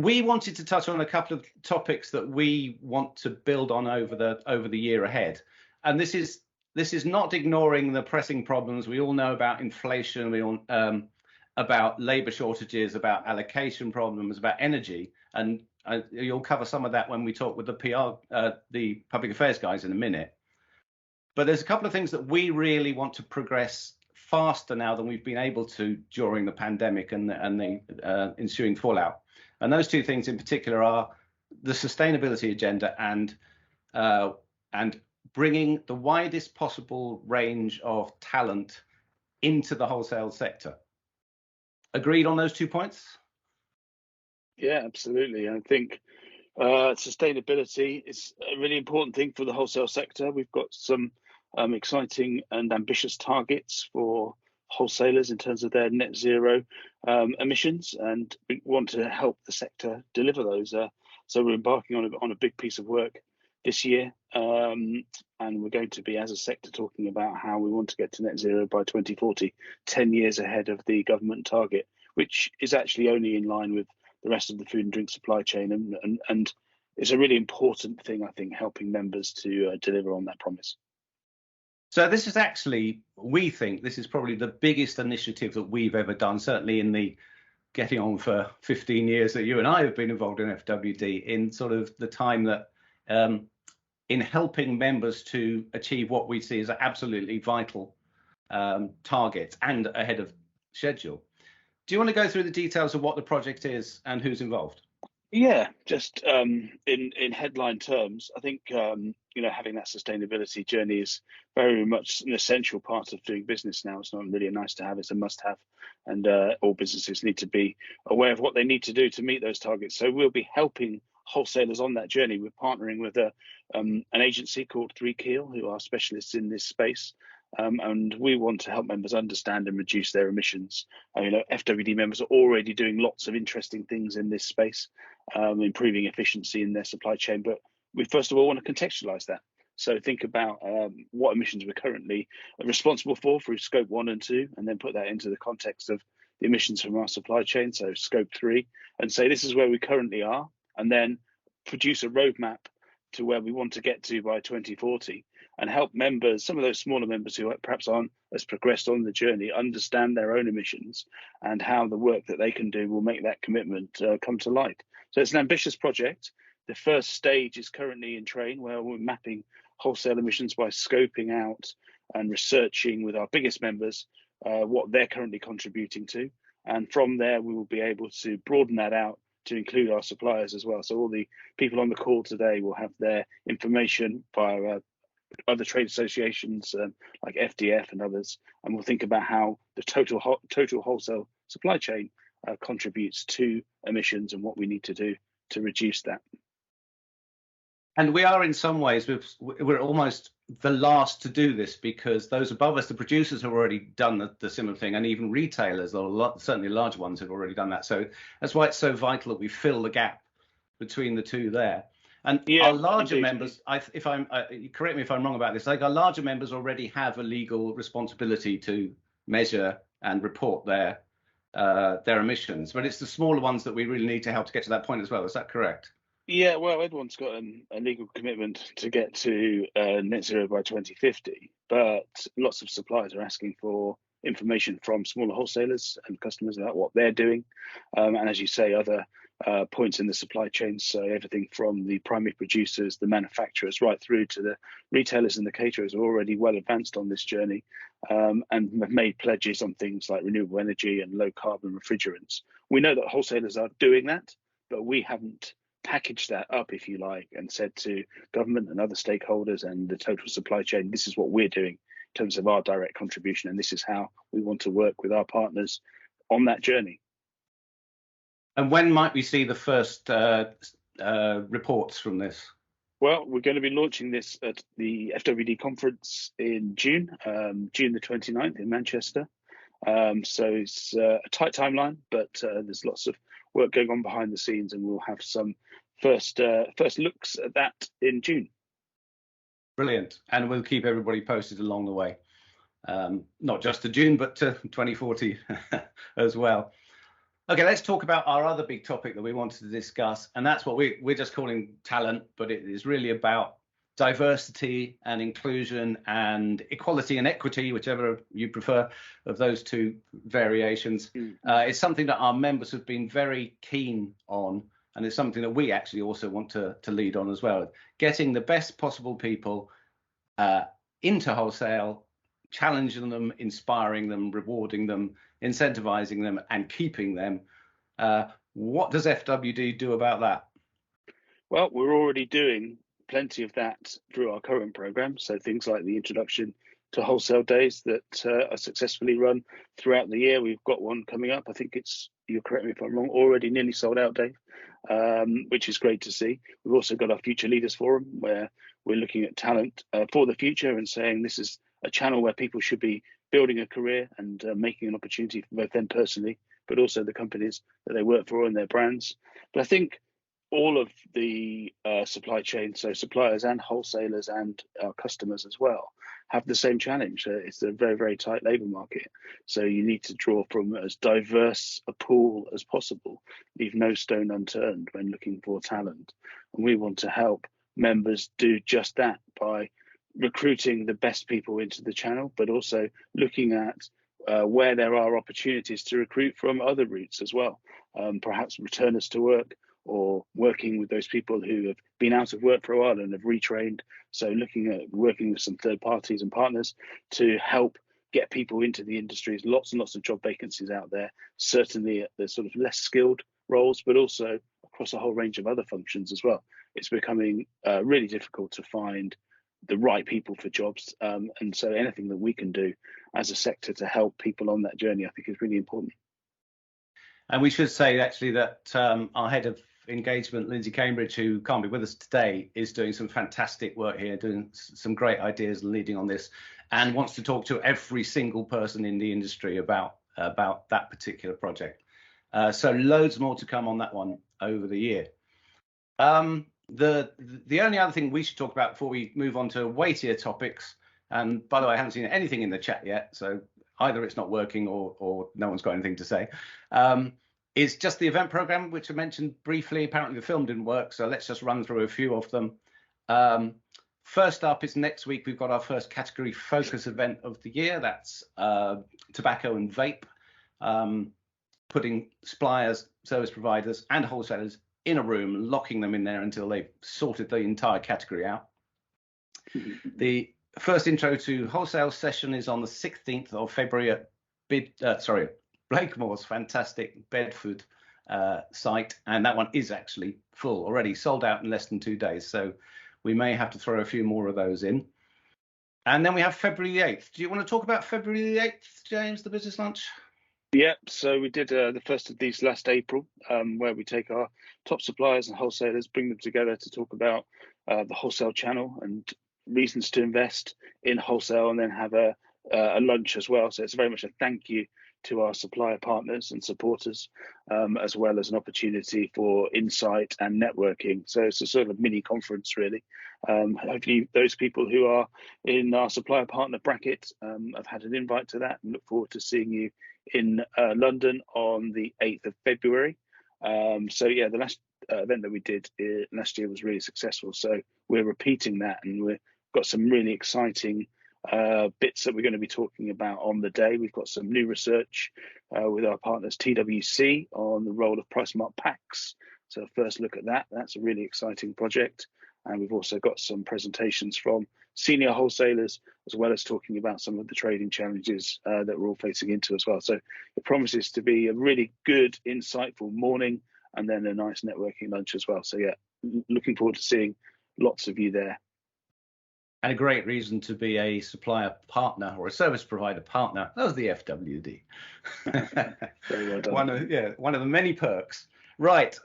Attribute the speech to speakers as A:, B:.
A: We wanted to touch on a couple of topics that we want to build on over the year ahead, and this is not ignoring the pressing problems we all know about: inflation, we all about labour shortages, about allocation problems, about energy, and you'll cover some of that when we talk with the the public affairs guys in a minute. But there's a couple of things that we really want to progress faster now than we've been able to during the pandemic and the ensuing fallout. And those two things in particular are the sustainability agenda and bringing the widest possible range of talent into the wholesale sector. Agreed on those 2 points?
B: Yeah, absolutely. I think sustainability is a really important thing for the wholesale sector. We've got some exciting and ambitious targets for wholesalers in terms of their net zero emissions, and we want to help the sector deliver those. So we're embarking on a big piece of work this year, and we're going to be, as a sector, talking about how we want to get to net zero by 2040, 10 years ahead of the government target, which is actually only in line with the rest of the food and drink supply chain, and it's a really important thing, I think, helping members to deliver on that promise.
A: So this is actually, we think this is probably the biggest initiative that we've ever done, certainly in the getting on for 15 years that you and I have been involved in FWD, in sort of the time that in helping members to achieve what we see as an absolutely vital target and ahead of schedule. Do you want to go through the details of what the project is and who's involved?
B: Yeah, just in headline terms, I think having that sustainability journey is very much an essential part of doing business now. It's not really a nice to have; it's a must have, and all businesses need to be aware of what they need to do to meet those targets. So we'll be helping wholesalers on that journey. We're partnering with an agency called 3Keel, who are specialists in this space. And we want to help members understand and reduce their emissions. FWD members are already doing lots of interesting things in this space, improving efficiency in their supply chain. But we first of all want to contextualize that. So think about what emissions we're currently responsible for through scope 1 and 2, and then put that into the context of the emissions from our supply chain, so scope 3, and say this is where we currently are, and then produce a roadmap to where we want to get to by 2040. And help members, some of those smaller members who perhaps aren't as progressed on the journey, understand their own emissions and how the work that they can do will make that commitment come to light. So it's an ambitious project. The first stage is currently in train, where we're mapping wholesale emissions by scoping out and researching with our biggest members what they're currently contributing to. And from there, we will be able to broaden that out to include our suppliers as well. So all the people on the call today will have their information via other trade associations like FDF and others, and we'll think about how the total wholesale supply chain contributes to emissions and what we need to do to reduce that.
A: And we are, in some ways, we're almost the last to do this, because those above us, the producers, have already done the similar thing, and even retailers, or certainly large ones, have already done that. So that's why it's so vital that we fill the gap between the two there. And yeah, our larger members, correct me if I'm wrong about this, like our larger members already have a legal responsibility to measure and report their emissions, but it's the smaller ones that we really need to help to get to that point as well. Is that correct?
B: Yeah, well, everyone's got a legal commitment to get to net zero by 2050, but lots of suppliers are asking for information from smaller wholesalers and customers about what they're doing, and as you say, other points in the supply chain, so everything from the primary producers, the manufacturers, right through to the retailers and the caterers are already well advanced on this journey, and have made pledges on things like renewable energy and low carbon refrigerants. We know that wholesalers are doing that, but we haven't packaged that up, if you like, and said to government and other stakeholders and the total supply chain, this is what we're doing in terms of our direct contribution, and this is how we want to work with our partners on that journey.
A: And when might we see the first reports from this?
B: Well, we're going to be launching this at the FWD conference in June, June the 29th in Manchester. So it's a tight timeline, but there's lots of work going on behind the scenes, and we'll have some first looks at that in June.
A: Brilliant. And we'll keep everybody posted along the way, not just to June, but to 2040 as well. Okay, let's talk about our other big topic that we wanted to discuss, and that's what we're just calling talent, but it is really about diversity and inclusion and equality and equity, whichever you prefer of those two variations. It's something that our members have been very keen on, and it's something that we actually also want to lead on as well. Getting the best possible people into wholesale, challenging them, inspiring them, rewarding them, incentivizing them, and keeping them. What does FWD do about that?
B: Well, we're already doing plenty of that through our current program. So things like the introduction to wholesale days that are successfully run throughout the year. We've got one coming up. I think it's, you correct me if I'm wrong, already nearly sold out, Dave, which is great to see. We've also got our Future Leaders Forum, where we're looking at talent for the future and saying this is a channel where people should be building a career and making an opportunity for both them personally, but also the companies that they work for and their brands. But I think all of the supply chain, so suppliers and wholesalers and our customers as well, have the same challenge. It's a very, very tight labour market. So you need to draw from as diverse a pool as possible, leave no stone unturned when looking for talent. And we want to help members do just that by recruiting the best people into the channel, but also looking at where there are opportunities to recruit from other routes as well, perhaps returners to work, or working with those people who have been out of work for a while and have retrained. So looking at working with some third parties and partners to help get people into the industries. Lots and lots of job vacancies out there, certainly at the sort of less skilled roles, but also across a whole range of other functions as well. It's becoming really difficult to find the right people for jobs. And so anything that we can do as a sector to help people on that journey, I think is really important.
A: And we should say actually that our head of engagement, Lindsay Cambridge, who can't be with us today, is doing some fantastic work here, doing some great ideas and leading on this, and wants to talk to every single person in the industry about that particular project. So loads more to come on that one over the year. The only other thing we should talk about before we move on to weightier topics, and by the way, I haven't seen anything in the chat yet, so either it's not working or no one's got anything to say, is just the event program, which I mentioned briefly. Apparently the film didn't work, so let's just run through a few of them. First up is next week, we've got our first category focus event of the year. That's tobacco and vape, putting suppliers, service providers and wholesalers in a room, locking them in there until they've sorted the entire category out. The first intro to wholesale session is on the 16th of February at Blakemore's fantastic Bedford site, and that one is actually full already, sold out in less than 2 days, so we may have to throw a few more of those in. And then we have February the 8th. Do you want to talk about February the 8th, James, the business lunch?
B: Yeah, so we did the first of these last April, where we take our top suppliers and wholesalers, bring them together to talk about the wholesale channel and reasons to invest in wholesale, and then have a lunch as well. So it's very much a thank you to our supplier partners and supporters, as well as an opportunity for insight and networking. So it's a sort of mini conference, really. Hopefully those people who are in our supplier partner bracket have had an invite to that, and look forward to seeing you in London on the 8th of February. So yeah, the last event that we did last year was really successful. So we're repeating that, and we've got some really exciting bits that we're going to be talking about on the day. We've got some new research with our partners TWC on the role of price mark packs. So first look at that. That's a really exciting project. And we've also got some presentations from senior wholesalers, as well as talking about some of the trading challenges that we're all facing into as well. So it promises to be a really good, insightful morning, and then a nice networking lunch as well. So yeah, looking forward to seeing lots of you there.
A: And a great reason to be a supplier partner or a service provider partner of the FWD.
B: Very well done.
A: One of the many perks. Right,